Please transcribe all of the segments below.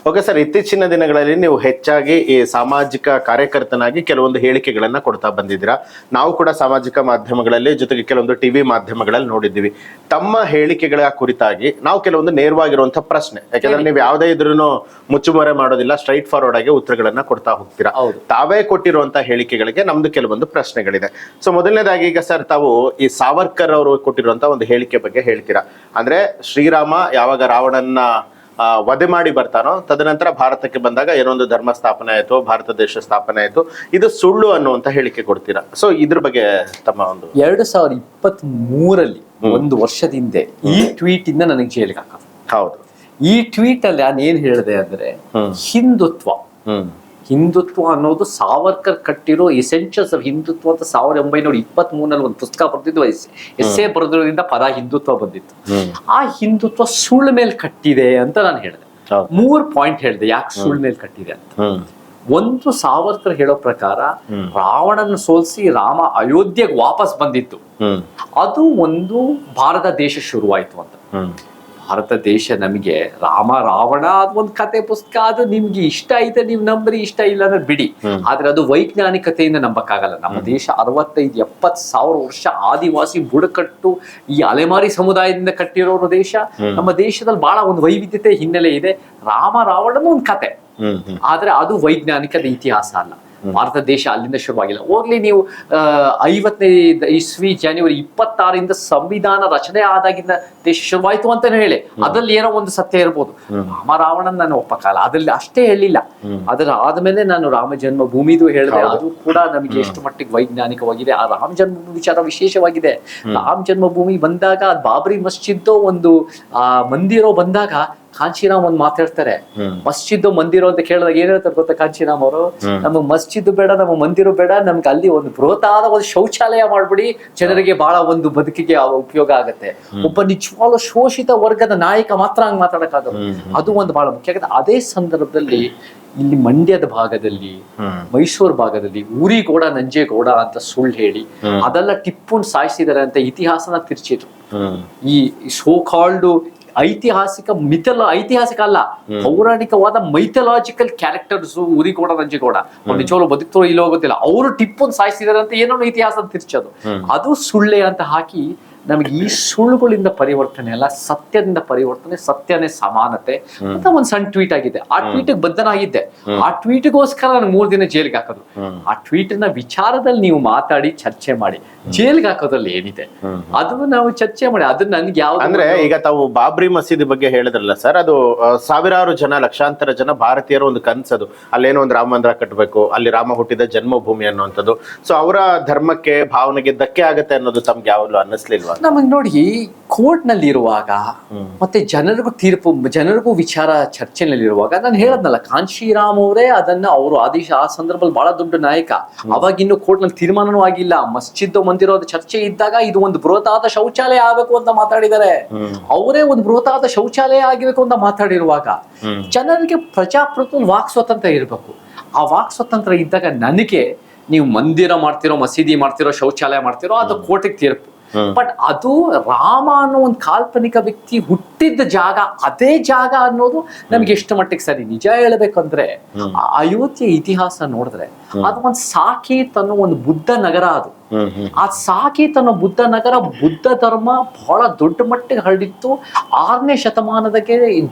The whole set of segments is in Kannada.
ಓಕೆ ಸರ್, ಇತ್ತೀಚಿನ ದಿನಗಳಲ್ಲಿ ನೀವು ಹೆಚ್ಚಾಗಿ ಈ ಸಾಮಾಜಿಕ ಕಾರ್ಯಕರ್ತನಾಗಿ ಕೆಲವೊಂದು ಹೇಳಿಕೆಗಳನ್ನ ಕೊಡ್ತಾ ಬಂದಿದ್ದೀರಾ. ನಾವು ಕೂಡ ಸಾಮಾಜಿಕ ಮಾಧ್ಯಮಗಳಲ್ಲಿ ಜೊತೆಗೆ ಕೆಲವೊಂದು ಟಿವಿ ಮಾಧ್ಯಮಗಳಲ್ಲಿ ನೋಡಿದ್ದೀವಿ. ತಮ್ಮ ಹೇಳಿಕೆಗಳ ಕುರಿತಾಗಿ ನಾವು ಕೆಲವೊಂದು ನೇರವಾಗಿರುವಂತಹ ಪ್ರಶ್ನೆ, ಯಾಕಂದ್ರೆ ನೀವು ಯಾವುದೇ ಇದ್ರೂ ಮುಚ್ಚುಮರೆ ಮಾಡೋದಿಲ್ಲ, ಸ್ಟ್ರೈಟ್ ಫಾರ್ವರ್ಡ್ ಆಗಿ ಉತ್ತರಗಳನ್ನ ಕೊಡ್ತಾ ಹೋಗ್ತೀರಾ. ತಾವೇ ಕೊಟ್ಟಿರುವಂತಹ ಹೇಳಿಕೆಗಳಿಗೆ ನಮ್ದು ಕೆಲವೊಂದು ಪ್ರಶ್ನೆಗಳಿದೆ. ಸೊ ಮೊದಲನೇದಾಗಿ ಈಗ ಸರ್, ತಾವು ಈ ಸಾವರ್ಕರ್ ಅವರು ಕೊಟ್ಟಿರುವಂತಹ ಒಂದು ಹೇಳಿಕೆ ಬಗ್ಗೆ ಹೇಳ್ತೀರಾ. ಅಂದ್ರೆ ಶ್ರೀರಾಮ ಯಾವಾಗ ರಾವಣನ್ನ ವಧೆ ಮಾಡಿ ಬರ್ತಾನೋ, ತದನಂತರ ಭಾರತಕ್ಕೆ ಬಂದಾಗ ಏನೊಂದು ಧರ್ಮ ಸ್ಥಾಪನೆ ಆಯ್ತು, ಭಾರತ ದೇಶ ಸ್ಥಾಪನೆ ಆಯ್ತು, ಇದು ಸುಳ್ಳು ಅನ್ನುವಂತ ಹೇಳಿಕೆ ಕೊಡ್ತೀರಾ. ಸೊ ಇದ್ರ ಬಗ್ಗೆ ತಮ್ಮ ಒಂದು 2023 ಒಂದು ವರ್ಷದ ಹಿಂದೆ ಈ ಟ್ವೀಟ್ ಇಂದ ನನಗೆ ಜೈಲಿಗೆ ಹಾಕೋದು. ಹೌದು, ಈ ಟ್ವೀಟ್ ಅಲ್ಲಿ ನಾನು ಏನ್ ಹೇಳಿದೆ ಅಂದ್ರೆ, ಹಿಂದುತ್ವ ಅನ್ನೋದು ಸಾವರ್ಕರ್ ಕಟ್ಟಿರೋ ಎಸೆನ್ಷಿಯಲ್ಸ್ ಆಫ್ ಹಿಂದುತ್ವ ಅಂತ 1923 ಒಂದು ಪುಸ್ತಕ ಬರ್ತಿದ್ದು, ಎಸ್ಸೆ ಬರೆದ್ರಿಂದ ಪದ ಹಿಂದುತ್ವ ಬಂದಿತ್ತು. ಆ ಹಿಂದುತ್ವ ಸುಳ್ಳು ಮೇಲೆ ಕಟ್ಟಿದೆ ಅಂತ ನಾನು ಹೇಳಿದೆ. 3 ಪಾಯಿಂಟ್ ಹೇಳಿದೆ ಯಾಕೆ ಸುಳ್ಳು ಮೇಲೆ ಕಟ್ಟಿದೆ ಅಂತ. ಒಂದು, ಸಾವರ್ಕರ್ ಹೇಳೋ ಪ್ರಕಾರ ರಾವಣನ ಸೋಲಿಸಿ ರಾಮ ಅಯೋಧ್ಯೆಗೆ ವಾಪಸ್ ಬಂದಿತ್ತು, ಅದು ಒಂದು ಭಾರತ ದೇಶ ಶುರುವಾಯ್ತು ಅಂತ. ಭಾರತ ದೇಶ ನಮಗೆ ರಾಮ ರಾವಣ ಅದು ಒಂದು ಕತೆ ಪುಸ್ತಕ, ಅದು ನಿಮ್ಗೆ ಇಷ್ಟ ಐತೆ ನೀವು ನಂಬ್ರಿ, ಇಷ್ಟ ಇಲ್ಲ ಅಂದ್ರೆ ಬಿಡಿ. ಆದ್ರೆ ಅದು ವೈಜ್ಞಾನಿಕತೆಯಿಂದ ನಂಬಕ್ಕಾಗಲ್ಲ. ನಮ್ಮ ದೇಶ 65-70 ಸಾವಿರ ವರ್ಷ ಆದಿವಾಸಿ ಬುಡಕಟ್ಟು ಈ ಅಲೆಮಾರಿ ಸಮುದಾಯದಿಂದ ಕಟ್ಟಿರೋ ದೇಶ. ನಮ್ಮ ದೇಶದಲ್ಲಿ ಬಹಳ ಒಂದು ವೈವಿಧ್ಯತೆ ಹಿನ್ನೆಲೆ ಇದೆ. ರಾಮ ರಾವಣನ ಒಂದು ಕತೆ, ಆದ್ರೆ ಅದು ವೈಜ್ಞಾನಿಕದ ಇತಿಹಾಸ ಅಲ್ಲ. ಭಾರತ ದೇಶ ಅಲ್ಲಿಂದ ಶುರುವಾಗಿಲ್ಲ. ಹೋಗ್ಲಿ, ನೀವು 50ನೇ ಇಸ್ವಿ ಜನವರಿ 26 ಸಂವಿಧಾನ ರಚನೆ ಆದಾಗಿಂದ ದೇಶ ಶುರುವಾಯ್ತು ಅಂತಾನೆ ಹೇಳಿ, ಅದ್ರಲ್ಲಿ ಏನೋ ಒಂದು ಸತ್ಯ ಇರ್ಬೋದು. ರಾಮ ರಾವಣನ್ ನಾನು ಒಪ್ಪಕ್ಕಾಗಲ್ಲ, ಅದ್ರಲ್ಲಿ ಅಷ್ಟೇ ಹೇಳಿಲ್ಲ. ಅದರ ಆದ್ಮೇಲೆ ನಾನು ರಾಮ ಜನ್ಮಭೂಮಿದು ಹೇಳಿದೆ, ಅದು ಕೂಡ ನಮಗೆ ಎಷ್ಟು ಮಟ್ಟಿಗೆ ವೈಜ್ಞಾನಿಕವಾಗಿದೆ. ಆ ರಾಮ ಜನ್ಮಭೂಮಿ ವಿಚಾರ ವಿಶೇಷವಾಗಿದೆ. ರಾಮ ಜನ್ಮಭೂಮಿ ಬಂದಾಗ ಬಾಬರಿ ಮಸ್ಜಿದ್ ಒಂದು ಮಂದಿರೋ ಬಂದಾಗ ಕಾಂಚೀರಾಮ್ ಒಂದ್ ಮಾತಾಡ್ತಾರೆ, ಮಸ್ಜಿದ್ ಮಂದಿರೋ ಅಂತ ಕೇಳಿದಾಗ ಏನ್ ಹೇಳ್ತಾರೆ ಗೊತ್ತಾ ಕಾಂಚೀರಾಮ್ ಅವರು, ನಮಗ್ ಮಸ್ಜಿದ್ ಬೇಡ, ನಮ್ಮ ಮಂದಿರ ಬೇಡ, ನಮ್ಗೆ ಅಲ್ಲಿ ಒಂದು ಬೃಹತ್ತಾದ ಒಂದು ಶೌಚಾಲಯ ಮಾಡ್ಬಿಡಿ, ಜನರಿಗೆ ಬಹಳ ಒಂದು ಬದುಕಿಗೆ ಉಪಯೋಗ ಆಗತ್ತೆ. ಒಬ್ಬ ನಿಜವಾಗ್ಲೂ ಶೋಷಿತ ವರ್ಗದ ನಾಯಕ ಮಾತ್ರ ಹಂಗ್ ಮಾತಾಡಕ್ಕಾಗದು. ಅದು ಒಂದು ಬಹಳ ಮುಖ್ಯ ಆಗುತ್ತೆ. ಅದೇ ಸಂದರ್ಭದಲ್ಲಿ ಇಲ್ಲಿ ಮಂಡ್ಯದ ಭಾಗದಲ್ಲಿ, ಮೈಸೂರು ಭಾಗದಲ್ಲಿ ಊರಿಗೌಡ ನಂಜೇಗೌಡ ಅಂತ ಸುಳ್ಳು ಹೇಳಿ ಅದೆಲ್ಲ ಟಿಪ್ಪುನ್ ಸಾಯಿಸಿದಾರೆ ಅಂತ ಇತಿಹಾಸನ ತಿರ್ಚಿದ್ರು. ಈ ಸೋ ಕಾಲ್ಡ್ ಐತಿಹಾಸಿಕ ಐತಿಹಾಸಿಕ ಅಲ್ಲ, ಪೌರಾಣಿಕವಾದ ಮೈಥಲಾಜಿಕಲ್ ಕ್ಯಾರೆಕ್ಟರ್ಸ್ ಊರಿಗೌಡ ನಂಜೇಗೌಡ ನಿಜವಾಗ್ಲೂ ಬದುಕ್ತೋ ಇಲ್ಲೋ ಗೊತ್ತಿಲ್ಲ, ಅವರು ಟಿಪ್ಪುನ್ ಸಾಯಿಸಿದಾರೆ ಅಂತ ಏನೋ ಇತಿಹಾಸ ತಿರ್ಚೋದು, ಅದು ಸುಳ್ಳೆ ಅಂತ ಹಾಕಿ ನಮಗೆ ಈ ಸುಳ್ಳುಗಳಿಂದ ಪರಿವರ್ತನೆ ಅಲ್ಲ, ಸತ್ಯದಿಂದ ಪರಿವರ್ತನೆ, ಸತ್ಯನೇ ಸಮಾನತೆ ಅಂತ ಒಂದ್ ಸಣ್ಣ ಟ್ವೀಟ್ ಆಗಿದೆ. ಆ ಟ್ವೀಟ್ ಬದ್ಧನಾಗಿದ್ದೆ. ಆ ಟ್ವೀಟ್ಗೋಸ್ಕರ ನಾನು 3 ದಿನ ಜೈಲಿಗೆ ಹಾಕೋದು. ಆ ಟ್ವೀಟ್ ನ ವಿಚಾರದಲ್ಲಿ ನೀವು ಮಾತಾಡಿ ಚರ್ಚೆ ಮಾಡಿ, ಜೈಲಿಗೆ ಹಾಕೋದ್ರಲ್ಲಿ ಏನಿದೆ ಅದನ್ನು ನಾವು ಚರ್ಚೆ ಮಾಡಿ. ಅದನ್ನ ನನ್ಗೆ ಯಾವ ಅಂದ್ರೆ, ಈಗ ತಾವು ಬಾಬ್ರಿ ಮಸೀದಿ ಬಗ್ಗೆ ಹೇಳಿದ್ರಲ್ಲ ಸರ್, ಅದು ಸಾವಿರಾರು ಜನ, ಲಕ್ಷಾಂತರ ಜನ ಭಾರತೀಯರ ಒಂದು ಕನ್ಸದು. ಅಲ್ಲೇನೋ ಒಂದು ರಾಮ ಮಂದಿರ ಕಟ್ಟಬೇಕು, ಅಲ್ಲಿ ರಾಮ ಹುಟ್ಟಿದ ಜನ್ಮಭೂಮಿ ಅನ್ನುವಂಥದ್ದು. ಸೊ ಅವರ ಧರ್ಮಕ್ಕೆ, ಭಾವನೆಗೆ ಧಕ್ಕೆ ಆಗತ್ತೆ ಅನ್ನೋದು ತಮ್ಗೆ ಯಾವಾಗಲೂ ಅನ್ನಿಸ್ಲಿಲ್ವಾ? ನಮಗ್ ನೋಡಿ, ಕೋರ್ಟ್ ನಲ್ಲಿ ಇರುವಾಗ ಮತ್ತೆ ಜನರಿಗೂ ವಿಚಾರ ಚರ್ಚೆನಲ್ಲಿರುವಾಗ ನಾನು ಹೇಳದ್ನಲ್ಲ, ಕಾಂಶಿರಾಮ್ ಅವರೇ ಅದನ್ನ ಅವರು ಆದೇಶ, ಆ ಸಂದರ್ಭದಲ್ಲಿ ಬಹಳ ದೊಡ್ಡ ನಾಯಕ, ಅವಾಗಿನ್ನು ಕೋರ್ಟ್ ನಲ್ಲಿ ತೀರ್ಮಾನವೂ ಆಗಿಲ್ಲ, ಮಸ್ಜಿದ್ ಮಂದಿರೋದ ಚರ್ಚೆ ಇದ್ದಾಗ ಇದು ಒಂದು ಬೃಹತ್ತಾದ ಶೌಚಾಲಯ ಆಗಬೇಕು ಅಂತ ಮಾತಾಡಿದ್ದಾರೆ. ಅವರೇ ಒಂದು ಬೃಹತ್ತಾದ ಶೌಚಾಲಯ ಆಗಬೇಕು ಅಂತ ಮಾತಾಡಿರುವಾಗ ಜನರಿಗೆ ಪ್ರಜಾಪ್ರಭುತ್ವ ವಾಕ್ ಸ್ವಾತಂತ್ರ್ಯ ಇರಬೇಕು. ಆ ವಾಕ್ ಸ್ವಾತಂತ್ರ್ಯ ಇದ್ದಾಗ ನನಗೆ ನೀವು ಮಂದಿರ ಮಾಡ್ತಿರೋ, ಮಸೀದಿ ಮಾಡ್ತಿರೋ, ಶೌಚಾಲಯ ಮಾಡ್ತಿರೋ, ಅದು ಕೋರ್ಟಿಗೆ ತೀರ್ಪು. ಬಟ್ ಅದು ರಾಮ ಅನ್ನೋ ಒಂದು ಕಾಲ್ಪನಿಕ ವ್ಯಕ್ತಿ ಹುಟ್ಟಿದ್ದ ಜಾಗ, ಅದೇ ಜಾಗ ಅನ್ನೋದು ನಮ್ಗೆ ಎಷ್ಟು ಮಟ್ಟಿಗೆ ಸರಿ? ನಿಜ ಹೇಳ್ಬೇಕಂದ್ರೆ ಅಯೋಧ್ಯೆ ಇತಿಹಾಸ ನೋಡಿದ್ರೆ ಅದು ಒಂದು ಸಾಕೇತ್ ಅನ್ನೋ ಒಂದು ಬುದ್ಧ ನಗರ. ಅದು ಆ ಸಾಕೇತ್ ಅನ್ನೋ ಬುದ್ಧ ನಗರ, ಬುದ್ಧ ಧರ್ಮ ಬಹಳ ದೊಡ್ಡ ಮಟ್ಟಿಗೆ ಹರಡಿತ್ತು. 6ನೇ ಶತಮಾನದಾಗೆ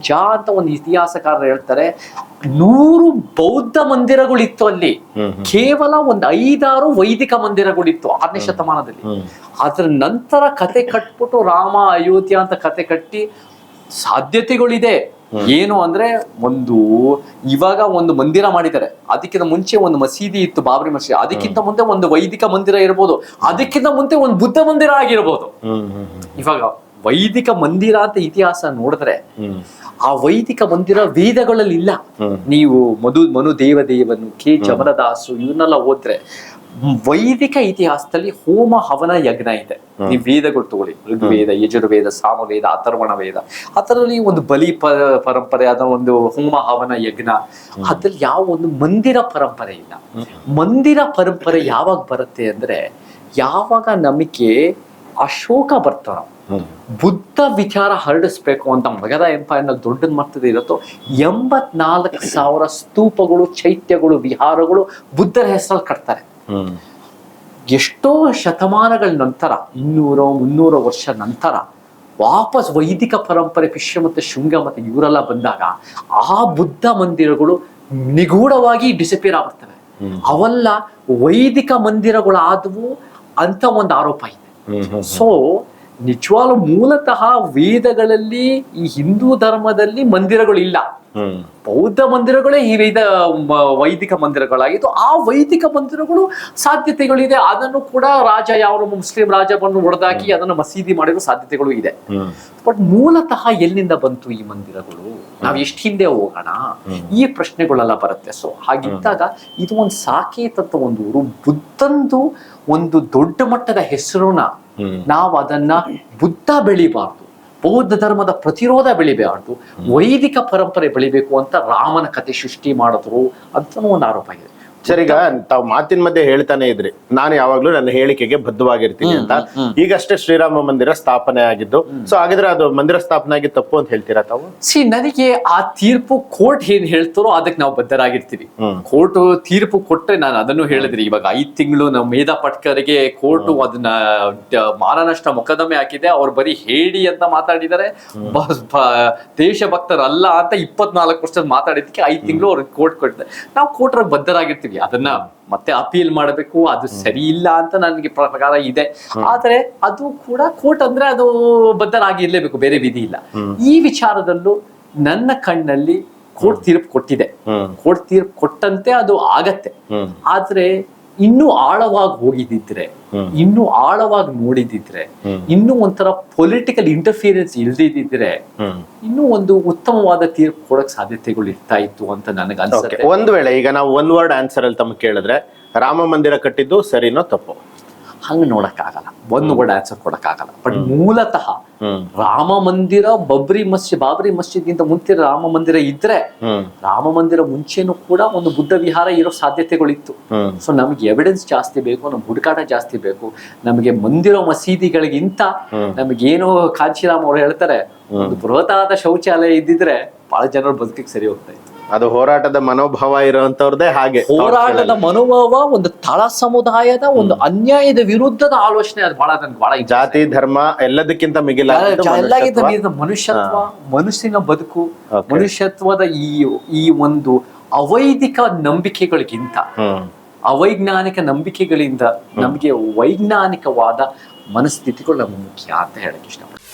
ಅಂತ ಒಂದು ಇತಿಹಾಸಕಾರರು ಹೇಳ್ತಾರೆ, 100 ಬೌದ್ಧ ಮಂದಿರಗಳಿತ್ತು ಅಲ್ಲಿ, ಕೇವಲ ಒಂದು 5-6 ವೈದಿಕ ಮಂದಿರಗಳಿತ್ತು 6ನೇ ಶತಮಾನದಲ್ಲಿ. ಅದ್ರ ನಂತರ ಕತೆ ಕಟ್ಬಿಟ್ಟು ರಾಮ ಅಯೋಧ್ಯ ಅಂತ ಕತೆ ಕಟ್ಟಿ ಸಾಧ್ಯತೆಗಳಿದೆ. ಏನು ಅಂದ್ರೆ, ಇವಾಗ ಒಂದು ಮಂದಿರ ಮಾಡಿದ್ದಾರೆ, ಅದಕ್ಕಿಂತ ಮುಂಚೆ ಒಂದು ಮಸೀದಿ ಇತ್ತು, ಬಾಬರಿ ಮಸೀದಿ, ಅದಕ್ಕಿಂತ ಮುಂದೆ ಒಂದು ವೈದಿಕ ಮಂದಿರ ಇರ್ಬೋದು, ಅದಕ್ಕಿಂತ ಮುಂದೆ ಒಂದು ಬುದ್ಧ ಮಂದಿರ ಆಗಿರ್ಬೋದು. ಇವಾಗ ವೈದಿಕ ಮಂದಿರ ಅಂತ ಇತಿಹಾಸ ನೋಡಿದ್ರೆ ಆ ವೈದಿಕ ಮಂದಿರ ವೇದಗಳಲ್ಲಿ ಇಲ್ಲ. ನೀವು ಮನು ದೇವದೇವನು, ಕೆ ಚಮರದಾಸು ಇವನ್ನೆಲ್ಲ ಓದ್ರೆ ವೈದಿಕ ಇತಿಹಾಸದಲ್ಲಿ ಹೋಮ ಹವನ ಯಜ್ಞ ಇದೆ. ನೀವು ವೇದಗಳು ತಗೊಳ್ಳಿ, ಋಗ್ವೇದ, ಯಜುರ್ವೇದ, ಸಾಮವೇದ, ಅಥರ್ವಣ ವೇದ, ಅದರಲ್ಲಿ ಒಂದು ಬಲಿ ಪರಂಪರೆ, ಅದರ ಒಂದು ಹೋಮ ಹವನ ಯಜ್ಞ, ಅದ್ರಲ್ಲಿ ಯಾವ ಒಂದು ಮಂದಿರ ಪರಂಪರೆ ಇಲ್ಲ. ಮಂದಿರ ಪರಂಪರೆ ಯಾವಾಗ ಬರುತ್ತೆ ಅಂದ್ರೆ, ಯಾವಾಗ ನಮಗೆ ಅಶೋಕ ಬರ್ತಾರ ಬುದ್ಧ ವಿಚಾರ ಹರಡಿಸ್ಬೇಕು ಅಂತ ಮಗಧ ಎಂಪೈರ್ನಲ್ಲಿ ದೊಡ್ಡ ಮಟ್ಟದ ಇರುತ್ತೋ 84,000 ಸ್ತೂಪಗಳು, ಚೈತ್ಯಗಳು, ವಿಹಾರಗಳು ಬುದ್ಧರ ಹೆಸರಲ್ಲಿ ಕಟ್ತಾರೆ. ಎಷ್ಟೋ ಶತಮಾನಗಳ ನಂತರ 200-300 ವರ್ಷ ನಂತರ ವಾಪಸ್ ವೈದಿಕ ಪರಂಪರೆ ಪಿಶ್ಯ ಮತ್ತೆ ಶುಂಗ ಮತ್ತೆ ಇವರೆಲ್ಲ ಬಂದಾಗ ಆ ಬುದ್ಧ ಮಂದಿರಗಳು ನಿಗೂಢವಾಗಿ ಡಿಸಪಿಯರ್ ಆಗ್ಬಿಡ್ತವೆ. ಅವೆಲ್ಲ ವೈದಿಕ ಮಂದಿರಗಳಾದವು ಅಂತ ಒಂದು ಆರೋಪ ಇದೆ. ಸೊ ನಿಜವಾಗ್ಲೂ ಮೂಲತಃ ವೇದಗಳಲ್ಲಿ ಈ ಹಿಂದೂ ಧರ್ಮದಲ್ಲಿ ಮಂದಿರಗಳು ಇಲ್ಲ, ಬೌದ್ಧ ಮಂದಿರಗಳೇ ಈ ವೈದಿಕ ಮಂದಿರಗಳಾಗಿದ್ದು. ಆ ವೈದಿಕ ಮಂದಿರಗಳು ಸಾಧ್ಯತೆಗಳಿದೆ. ಅದನ್ನು ಕೂಡ ರಾಜ ಯಾವ ಮುಸ್ಲಿಂ ರಾಜ ಬಂದು ಹೊಡೆದಾಕಿ ಅದನ್ನು ಮಸೀದಿ ಮಾಡಿರೋ ಸಾಧ್ಯತೆಗಳು ಇದೆ. ಬಟ್ ಮೂಲತಃ ಎಲ್ಲಿಂದ ಬಂತು ಈ ಮಂದಿರಗಳು, ನಾವ್ ಎಷ್ಟು ಹಿಂದೆ ಹೋಗೋಣ, ಈ ಪ್ರಶ್ನೆಗಳೆಲ್ಲ ಬರುತ್ತೆ. ಸೊ ಹಾಗಿದ್ದಾಗ ಇದು ಒಂದು ಸಾಕೇತ ಒಂದು ಊರು. ಬುದ್ಧಂದು ಒಂದು ದೊಡ್ಡ ಮಟ್ಟದ ಹೆಸರನ್ನ ನಾವು ಅದನ್ನ ಬುದ್ಧ ಬೆಳಿಬಾರ್ದು, ಬೌದ್ಧ ಧರ್ಮದ ಪ್ರತಿರೋಧ ಬೆಳಿಬಾರ್ದು, ವೈದಿಕ ಪರಂಪರೆ ಬೆಳಿಬೇಕು ಅಂತ ರಾಮನ ಕಥೆ ಸೃಷ್ಟಿ ಮಾಡಿದ್ರು ಅಂತ ಒಂದು ಆರೋಪ ಇದೆ. ಸರ್, ಈಗ ತಾವು ಮಾತಿನ ಮಧ್ಯೆ ಹೇಳ್ತಾನೆ ಇದ್ರಿ, ನಾನು ಯಾವಾಗ್ಲೂ ನನ್ನ ಹೇಳಿಕೆಗೆ ಬದ್ಧವಾಗಿರ್ತೀನಿ ಅಂತ. ಈಗಷ್ಟೇ ಶ್ರೀರಾಮ ಮಂದಿರ ಸ್ಥಾಪನೆ ಆಗಿದ್ದು. ಸೊ ಹಾಗಿದ್ರೆ ಅದು ಮಂದಿರ ಸ್ಥಾಪನೆ ಆಗಿ ತಪ್ಪು ಅಂತ ಹೇಳ್ತೀರಾ ತಾವು? ನನಗೆ ಆ ತೀರ್ಪು ಕೋರ್ಟ್ ಏನ್ ಹೇಳ್ತಾರೋ ಅದಕ್ಕೆ ನಾವು ಬದ್ಧರಾಗಿರ್ತೀವಿ. ಕೋರ್ಟ್ ತೀರ್ಪು ಕೊಟ್ರೆ, ನಾನು ಅದನ್ನು ಹೇಳಿದ್ರಿ, ಇವಾಗ 5 ತಿಂಗಳು ನಾವು ಮೇಧಾ ಪಟ್ಕರ್ಗೆ ಕೋರ್ಟ್ ಅದನ್ನ ಮಾನನಷ್ಟ ಮೊಕದ್ದಮೆ ಹಾಕಿದೆ. ಅವ್ರು ಬರೀ ಹೇಳಿ ಅಂತ ಮಾತಾಡಿದ್ದಾರೆ, ದೇಶಭಕ್ತರಲ್ಲ ಅಂತ 24 ವರ್ಷ ಮಾತಾಡಿದಕ್ಕೆ 5 ತಿಂಗಳು ಅವ್ರಿಗೆ ಕೋರ್ಟ್ ಕೊಟ್ಟಿದೆ. ನಾವು ಕೋರ್ಟ್ ಬದ್ಧರಾಗಿರ್ತೀವಿ. ಅದನ್ನ ಮತ್ತೆ ಅಪೀಲ್ ಮಾಡಬೇಕು, ಅದು ಸರಿ ಇಲ್ಲ ಅಂತ ನನಗೆ ಪ್ರಕಾರ ಇದೆ. ಆದ್ರೆ ಅದು ಕೂಡ ಕೋರ್ಟ್ ಅಂದ್ರೆ ಅದು ಬದ್ಧರಾಗಿರ್ಲೇಬೇಕು, ಬೇರೆ ವಿಧಿ ಇಲ್ಲ. ಈ ವಿಚಾರದಲ್ಲೂ ನನ್ನ ಕಣ್ಣಲ್ಲಿ ಕೋರ್ಟ್ ತೀರ್ಪು ಕೊಟ್ಟಿದೆ. ಕೋರ್ಟ್ ತೀರ್ಪು ಕೊಟ್ಟಂತೆ ಅದು ಆಗತ್ತೆ. ಆದ್ರೆ ಇನ್ನೂ ಆಳವಾಗಿ ಹೋಗಿದ್ದಿದ್ರೆ, ಇನ್ನೂ ಆಳವಾಗಿ ನೋಡಿದಿದ್ರೆ, ಇನ್ನೂ ಒಂಥರ ಪೊಲಿಟಿಕಲ್ ಇಂಟರ್ಫಿಯರೆನ್ಸ್ ಇಲ್ದಿದ್ರೆ ಇನ್ನೂ ಒಂದು ಉತ್ತಮವಾದ ತೀರ್ಪು ಕೊಡಕ್ ಸಾಧ್ಯತೆಗಳು ಇರ್ತಾ ಇತ್ತು ಅಂತ ನನಗೆ ಅನ್ಸುತ್ತೆ. ಒಂದ್ ವೇಳೆ ಈಗ ನಾವು ಒನ್ ವರ್ಡ್ ಆನ್ಸರ್ ಅಲ್ಲಿ ತಮಗೆ ಕೇಳಿದ್ರೆ, ರಾಮ ಮಂದಿರ ಕಟ್ಟಿದ್ದು ಸರಿನೋ ತಪ್ಪು? ಹಂಗ ನೋಡಕ್ಕಾಗಲ್ಲ, ಒಂದು ವರ್ಡ್ ಆನ್ಸರ್ ಕೊಡಕ್ಕಾಗಲ್ಲ. ಬಟ್ ಮೂಲತಃ ರಾಮ ಮಂದಿರ ಬಾಬರಿ ಮಸ್ಜಿದ್ ಗಿಂತ ಮುಂಚೆ ರಾಮ ಮಂದಿರ ಇದ್ರೆ, ರಾಮ ಮಂದಿರ ಮುಂಚೆನೂ ಕೂಡ ಒಂದು ಬುದ್ಧ ವಿಹಾರ ಇರೋ ಸಾಧ್ಯತೆಗಳಿತ್ತು. ಸೊ ನಮ್ಗೆ ಎವಿಡೆನ್ಸ್ ಜಾಸ್ತಿ ಬೇಕು, ನಮ್ಗೆ ಹುಡುಕಾಟ ಜಾಸ್ತಿ ಬೇಕು. ನಮಗೆ ಮಂದಿರ ಮಸೀದಿಗಳಿಗಿಂತ ನಮಗೇನೋ ಕಾಂಚೀರಾಮ್ ಅವ್ರು ಹೇಳ್ತಾರೆ, ಒಂದು ಬೃಹತಾದ ಶೌಚಾಲಯ ಇದ್ದಿದ್ರೆ ಬಹಳ ಜನರು ಬದುಕಿಗೆ ಸರಿ ಹೋಗ್ತಾ ಇತ್ತು. ಅದು ಹೋರಾಟದ ಮನೋಭಾವ ಇರುವಂತವ್ರದೇ ಹಾಗೆ. ಹೋರಾಟದ ಮನೋಭಾವ, ಒಂದು ತಳ ಸಮುದಾಯದ ಒಂದು ಅನ್ಯಾಯದ ವಿರುದ್ಧದ ಆಲೋಚನೆ. ಅದು ಬಹಳ ನನ್ಗೆ ಬಹಳ ಜಾತಿ ಧರ್ಮ ಎಲ್ಲದಕ್ಕಿಂತ ಮಿಗಿಲಾದ ಮನುಷ್ಯತ್ವ, ಮನುಷ್ಯನ ಬದುಕು, ಮನುಷ್ಯತ್ವದ ಈ ಒಂದು ಅವೈದಿಕ ನಂಬಿಕೆಗಳಿಗಿಂತ, ಅವೈಜ್ಞಾನಿಕ ನಂಬಿಕೆಗಳಿಂದ ನಮ್ಗೆ ವೈಜ್ಞಾನಿಕವಾದ ಮನಸ್ಥಿತಿಗಳು ನಮ್ಗೆ ಮುಖ್ಯ ಅಂತ ಹೇಳಕ್ ಇಷ್ಟಪಡ್ತೀನಿ.